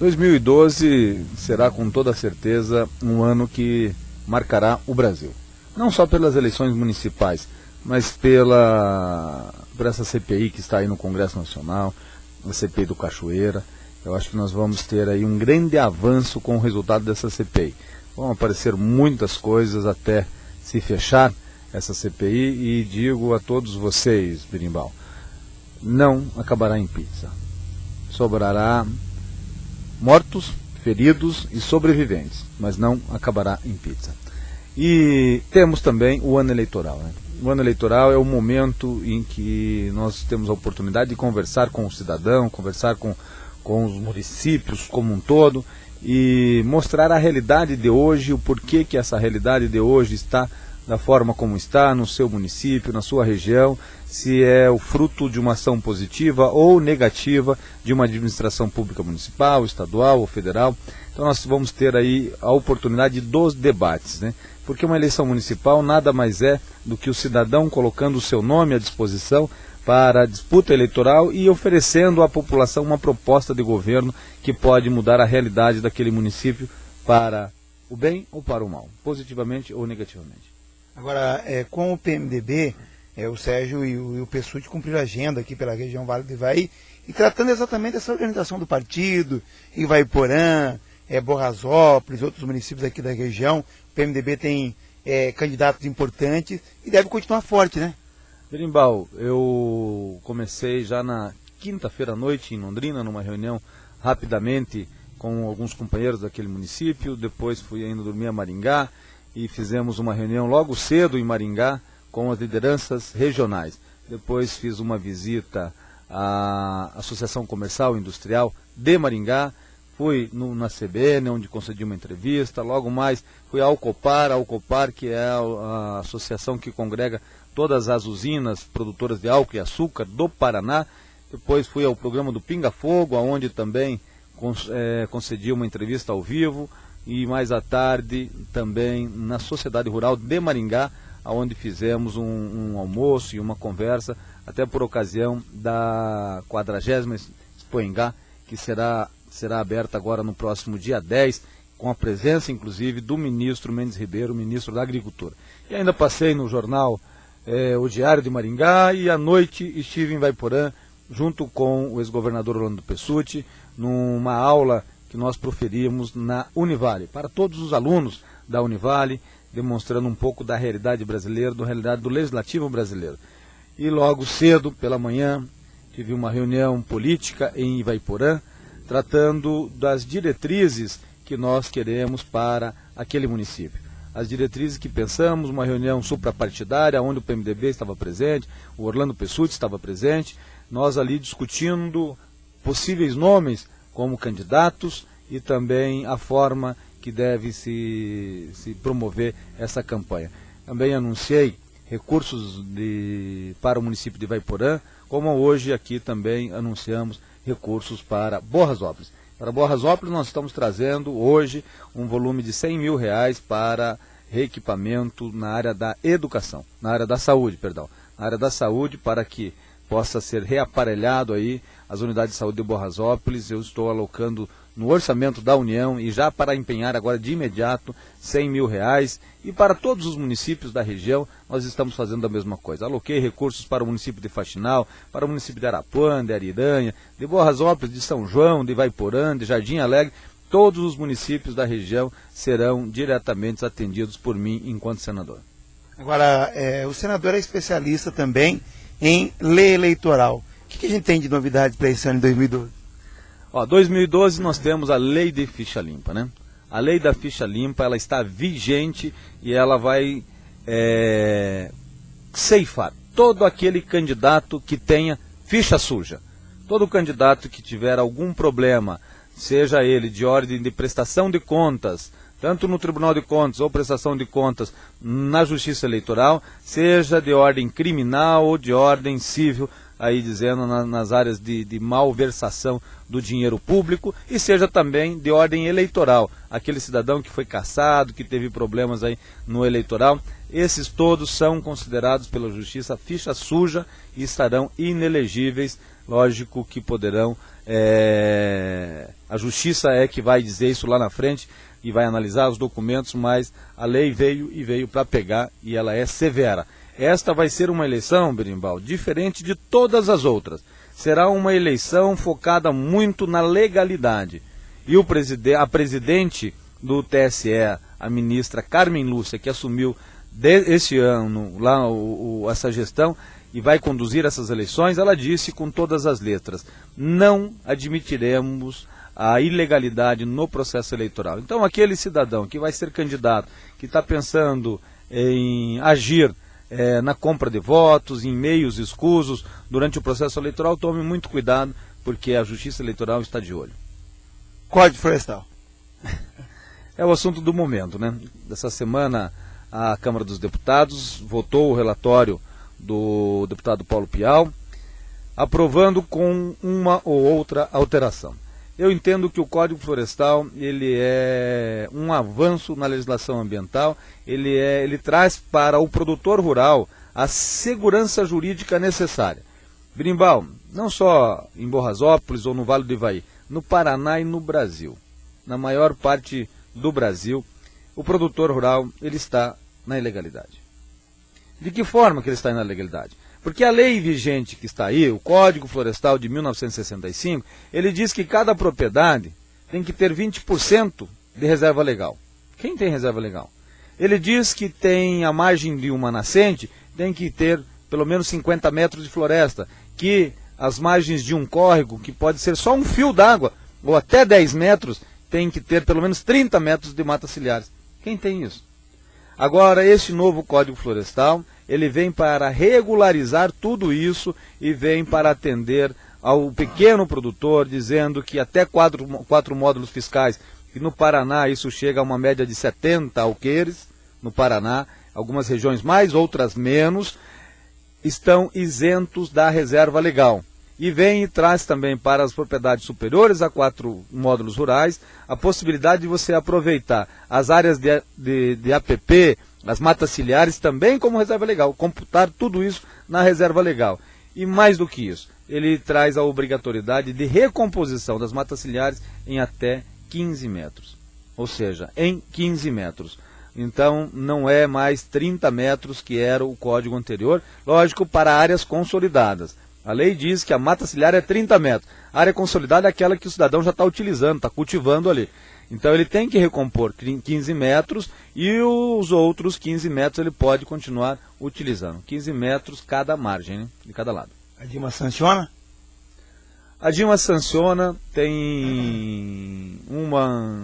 2012 será com toda certeza um ano que marcará o Brasil. Não só pelas eleições municipais, mas por essa CPI que está aí no Congresso Nacional, a CPI do Cachoeira. Eu acho que nós vamos ter aí um grande avanço com o resultado dessa CPI. Vão aparecer muitas coisas até se fechar essa CPI e digo a todos vocês, Berimbau, não acabará em pizza. Sobrará mortos, feridos e sobreviventes, mas não acabará em pizza. E temos também o ano eleitoral, né? O ano eleitoral é o momento em que nós temos a oportunidade de conversar com o cidadão, conversar com os municípios como um todo e mostrar a realidade de hoje, o porquê que essa realidade de hoje está da forma como está no seu município, na sua região, se é o fruto de uma ação positiva ou negativa de uma administração pública municipal, estadual ou federal. Então nós vamos ter aí a oportunidade dos debates, né? Porque uma eleição municipal nada mais é do que o cidadão colocando o seu nome à disposição para a disputa eleitoral e oferecendo à população uma proposta de governo que pode mudar a realidade daquele município para o bem ou para o mal, positivamente ou negativamente. Agora, com o PMDB, o Sérgio e o Pessutti cumpriram a agenda aqui pela região Vale do Ivaí e tratando exatamente dessa organização do partido, Ivaiporã, Borrasópolis, outros municípios aqui da região. O PMDB tem candidatos importantes e deve continuar forte, né? Berimbau, eu comecei já na quinta-feira à noite em Londrina, numa reunião rapidamente com alguns companheiros daquele município, depois fui ainda dormir a Maringá e fizemos uma reunião logo cedo em Maringá com as lideranças regionais. Depois fiz uma visita à Associação Comercial e Industrial de Maringá, fui na CBN, onde concedi uma entrevista, logo mais fui à Alcopar, que é a associação que congrega todas as usinas produtoras de álcool e açúcar do Paraná. Depois fui ao programa do Pinga Fogo, onde também concedi uma entrevista ao vivo, e mais à tarde também na Sociedade Rural de Maringá, onde fizemos um almoço e uma conversa, até por ocasião da 40ª Expo Engá, que será aberta agora no próximo dia 10, com a presença inclusive do ministro Mendes Ribeiro, ministro da Agricultura. E ainda passei no jornal O Diário de Maringá e à noite estive em Ivaiporã junto com o ex-governador Orlando Pessutti, numa aula que nós proferimos na Univale, para todos os alunos da Univale, demonstrando um pouco da realidade brasileira, da realidade do legislativo brasileiro. E logo cedo, pela manhã, tive uma reunião política em Ivaiporã, tratando das diretrizes que nós queremos para aquele município. As diretrizes que pensamos, uma reunião suprapartidária, onde o PMDB estava presente, o Orlando Pessutti estava presente, nós ali discutindo possíveis nomes como candidatos e também a forma que deve se promover essa campanha. Também anunciei recursos para o município de Ivaiporã, como hoje aqui também anunciamos recursos para Borrasópolis. Para Borrasópolis nós estamos trazendo hoje um volume de R$100 mil para reequipamento na área da educação, na área da saúde, para que possa ser reaparelhado aí as unidades de saúde de Borrasópolis. Eu estou alocando no orçamento da União e já para empenhar agora de imediato R$100 mil. E para todos os municípios da região nós estamos fazendo a mesma coisa. Aloquei recursos para o município de Faxinal, para o município de Arapuã, de Ariranha, de Borrasópolis, de São João, de Ivaiporã, de Jardim Alegre. Todos os municípios da região serão diretamente atendidos por mim enquanto senador. Agora, o senador é especialista também em lei eleitoral. O que a gente tem de novidade para esse ano de 2012? 2012 nós temos a lei de ficha limpa, né? A lei da ficha limpa, ela está vigente e ela vai ceifar todo aquele candidato que tenha ficha suja. Todo candidato que tiver algum problema, seja ele de ordem de prestação de contas, tanto no Tribunal de Contas ou prestação de contas na Justiça Eleitoral, seja de ordem criminal ou de ordem civil, aí dizendo nas áreas de malversação do dinheiro público, e seja também de ordem eleitoral, aquele cidadão que foi cassado, que teve problemas aí no eleitoral, esses todos são considerados pela Justiça ficha suja e estarão inelegíveis. Lógico que poderão, a Justiça é que vai dizer isso lá na frente e vai analisar os documentos, mas a lei veio para pegar e ela é severa. Esta vai ser uma eleição, Berimbau, diferente de todas as outras. Será uma eleição focada muito na legalidade. E a presidente do TSE, a ministra Carmen Lúcia, que assumiu este ano lá essa gestão e vai conduzir essas eleições, ela disse com todas as letras: não admitiremos a ilegalidade no processo eleitoral. Então aquele cidadão que vai ser candidato, que está pensando em agir na compra de votos, em meios escusos durante o processo eleitoral, tome muito cuidado, porque a Justiça Eleitoral está de olho. Código Florestal. É o assunto do momento, né? Dessa semana a Câmara dos Deputados votou o relatório do deputado Paulo Pial, aprovando com uma ou outra alteração. Eu entendo que o Código Florestal ele é um avanço na legislação ambiental, ele traz para o produtor rural a segurança jurídica necessária. Berimbau, não só em Borrasópolis ou no Vale do Ivaí, no Paraná e no Brasil, na maior parte do Brasil, o produtor rural ele está na ilegalidade. De que forma que ele está na ilegalidade? Porque a lei vigente que está aí, o Código Florestal de 1965, ele diz que cada propriedade tem que ter 20% de reserva legal. Quem tem reserva legal? Ele diz que tem a margem de uma nascente, tem que ter pelo menos 50 metros de floresta, que as margens de um córrego, que pode ser só um fio d'água, ou até 10 metros, tem que ter pelo menos 30 metros de matas ciliares. Quem tem isso? Agora, este novo Código Florestal, ele vem para regularizar tudo isso e vem para atender ao pequeno produtor, dizendo que até quatro módulos fiscais, que no Paraná isso chega a uma média de 70 alqueires, no Paraná, algumas regiões mais, outras menos, estão isentos da reserva legal. E vem e traz também para as propriedades superiores a 4 módulos rurais a possibilidade de você aproveitar as áreas de APP, as matas ciliares também como reserva legal, computar tudo isso na reserva legal. E mais do que isso, ele traz a obrigatoriedade de recomposição das matas ciliares em até 15 metros, ou seja, em 15 metros. Então não é mais 30 metros que era o código anterior, lógico, para áreas consolidadas. A lei diz que a mata ciliar é 30 metros. A área consolidada é aquela que o cidadão já está utilizando, está cultivando ali. Então ele tem que recompor 15 metros e os outros 15 metros ele pode continuar utilizando. 15 metros cada margem, né, de cada lado. A Dilma sanciona? A Dilma sanciona, tem uma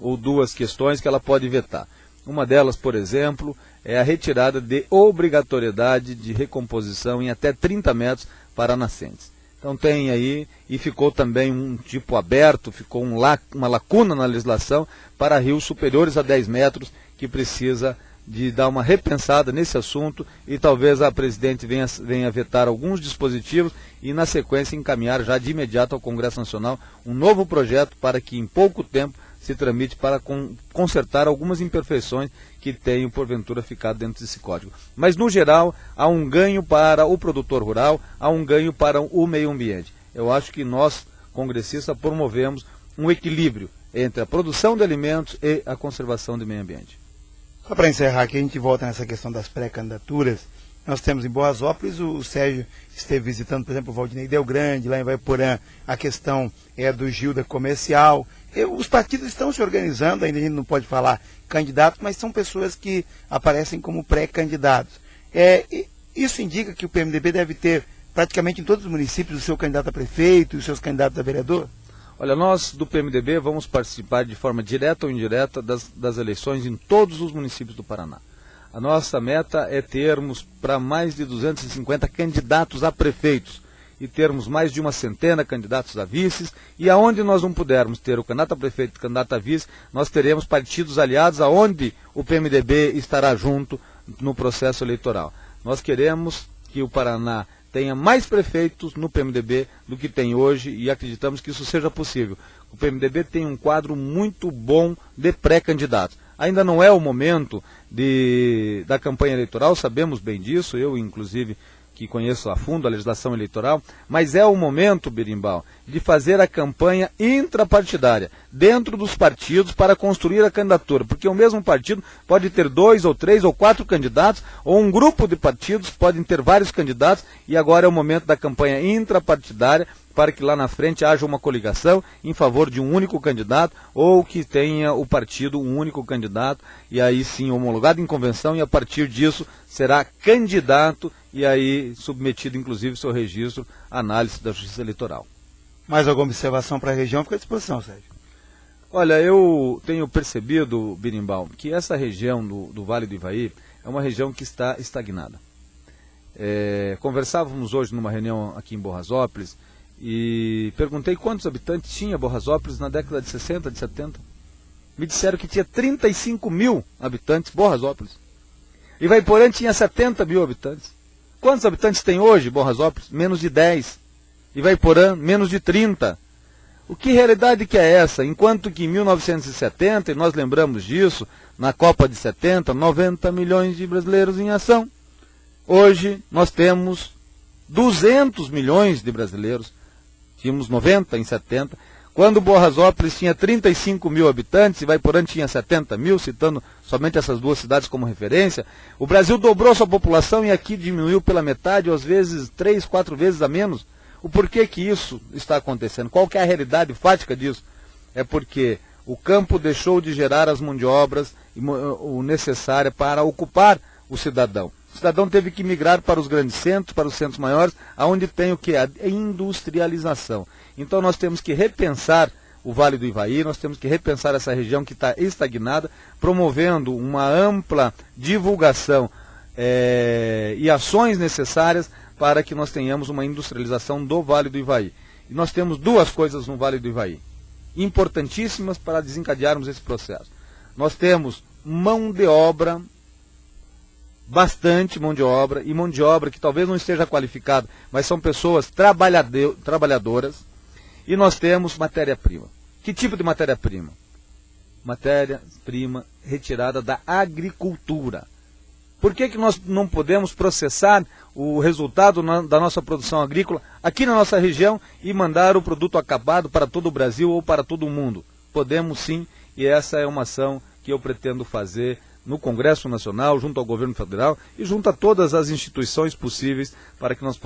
ou duas questões que ela pode vetar. Uma delas, por exemplo, é a retirada de obrigatoriedade de recomposição em até 30 metros para nascentes. Então tem aí, e ficou também um tipo aberto, ficou uma lacuna na legislação para rios superiores a 10 metros, que precisa de dar uma repensada nesse assunto, e talvez a presidente venha vetar alguns dispositivos e na sequência encaminhar já de imediato ao Congresso Nacional um novo projeto para que em pouco tempo se tramite para consertar algumas imperfeições que tenham, porventura, ficado dentro desse código. Mas, no geral, há um ganho para o produtor rural, há um ganho para o meio ambiente. Eu acho que nós, congressistas, promovemos um equilíbrio entre a produção de alimentos e a conservação do meio ambiente. Só para encerrar aqui, a gente volta nessa questão das pré-candidaturas. Nós temos em Borrasópolis, o Sérgio esteve visitando, por exemplo, o Valdinei Del Grande, lá em Ivaiporã, a questão do Gilda Comercial. Os partidos estão se organizando, ainda a gente não pode falar candidatos, mas são pessoas que aparecem como pré-candidatos. Isso indica que o PMDB deve ter, praticamente em todos os municípios, o seu candidato a prefeito e os seus candidatos a vereador? Olha, nós do PMDB vamos participar de forma direta ou indireta das eleições em todos os municípios do Paraná. A nossa meta é termos para mais de 250 candidatos a prefeitos e termos mais de uma centena de candidatos a vices, e aonde nós não pudermos ter o candidato a prefeito e o candidato a vice, nós teremos partidos aliados aonde o PMDB estará junto no processo eleitoral. Nós queremos que o Paraná tenha mais prefeitos no PMDB do que tem hoje e acreditamos que isso seja possível. O PMDB tem um quadro muito bom de pré-candidatos. Ainda não é o momento da campanha eleitoral, sabemos bem disso, eu inclusive que conheço a fundo a legislação eleitoral, mas é o momento, Berimbau, de fazer a campanha intrapartidária, dentro dos partidos, para construir a candidatura, porque o mesmo partido pode ter 2 ou 3 ou 4 candidatos, ou um grupo de partidos podem ter vários candidatos, e agora é o momento da campanha intrapartidária, para que lá na frente haja uma coligação em favor de um único candidato, ou que tenha o partido um único candidato, e aí sim homologado em convenção, e a partir disso será candidato, e aí submetido inclusive seu registro à análise da Justiça Eleitoral. Mais alguma observação para a região? Fica à disposição, Sérgio. Olha, eu tenho percebido, Berimbau, que essa região do Vale do Ivaí é uma região que está estagnada. Conversávamos hoje numa reunião aqui em Borrasópolis, e perguntei quantos habitantes tinha Borrasópolis na década de 60, de 70. Me disseram que tinha 35 mil habitantes, Borrasópolis. Ivaiporã tinha 70 mil habitantes. Quantos habitantes tem hoje Borrasópolis? Menos de 10. Ivaiporã, menos de 30. Que realidade que é essa? Enquanto que em 1970, e nós lembramos disso, na Copa de 70, 90 milhões de brasileiros em ação. Hoje nós temos 200 milhões de brasileiros. Tínhamos 90 em 70, quando Borrasópolis tinha 35 mil habitantes e Ivaiporã tinha 70 mil, citando somente essas duas cidades como referência, o Brasil dobrou sua população e aqui diminuiu pela metade, ou às vezes 3, 4 vezes a menos. O porquê que isso está acontecendo? Qual que é a realidade fática disso? É porque o campo deixou de gerar as mãos de obras o necessário para ocupar o cidadão. O cidadão teve que migrar para os grandes centros, para os centros maiores, onde tem o que? A industrialização. Então nós temos que repensar o Vale do Ivaí, nós temos que repensar essa região que está estagnada, promovendo uma ampla divulgação e ações necessárias para que nós tenhamos uma industrialização do Vale do Ivaí. E nós temos duas coisas no Vale do Ivaí, importantíssimas para desencadearmos esse processo. Nós temos mão de obra, bastante mão de obra, e mão de obra que talvez não esteja qualificada, mas são pessoas trabalhadoras, e nós temos matéria-prima. Que tipo de matéria-prima? Matéria-prima retirada da agricultura. Por que nós não podemos processar o resultado da nossa produção agrícola aqui na nossa região e mandar o produto acabado para todo o Brasil ou para todo o mundo? Podemos sim, e essa é uma ação que eu pretendo fazer no Congresso Nacional, junto ao Governo Federal e junto a todas as instituições possíveis para que nós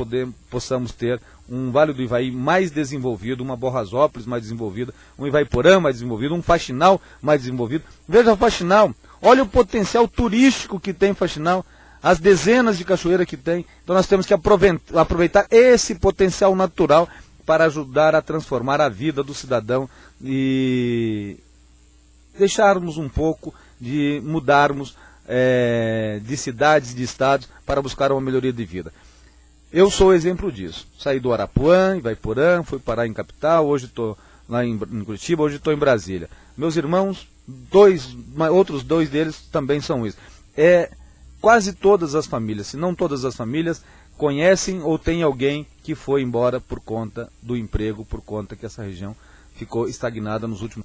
possamos ter um Vale do Ivaí mais desenvolvido, uma Borrasópolis mais desenvolvida, um Ivaiporã mais desenvolvido, um Faxinal mais desenvolvido. Veja Faxinal, olha o potencial turístico que tem Faxinal, as dezenas de cachoeiras que tem. Então nós temos que aproveitar esse potencial natural para ajudar a transformar a vida do cidadão e deixarmos um pouco de mudarmos de cidades, de estados, para buscar uma melhoria de vida. Eu sou exemplo disso. Saí do Arapuã, Ivaiporã, fui parar em capital, hoje estou lá em Curitiba, hoje estou em Brasília. Meus irmãos, outros dois deles também são isso. Quase todas as famílias, se não todas as famílias, conhecem ou tem alguém que foi embora por conta do emprego, por conta que essa região ficou estagnada nos últimos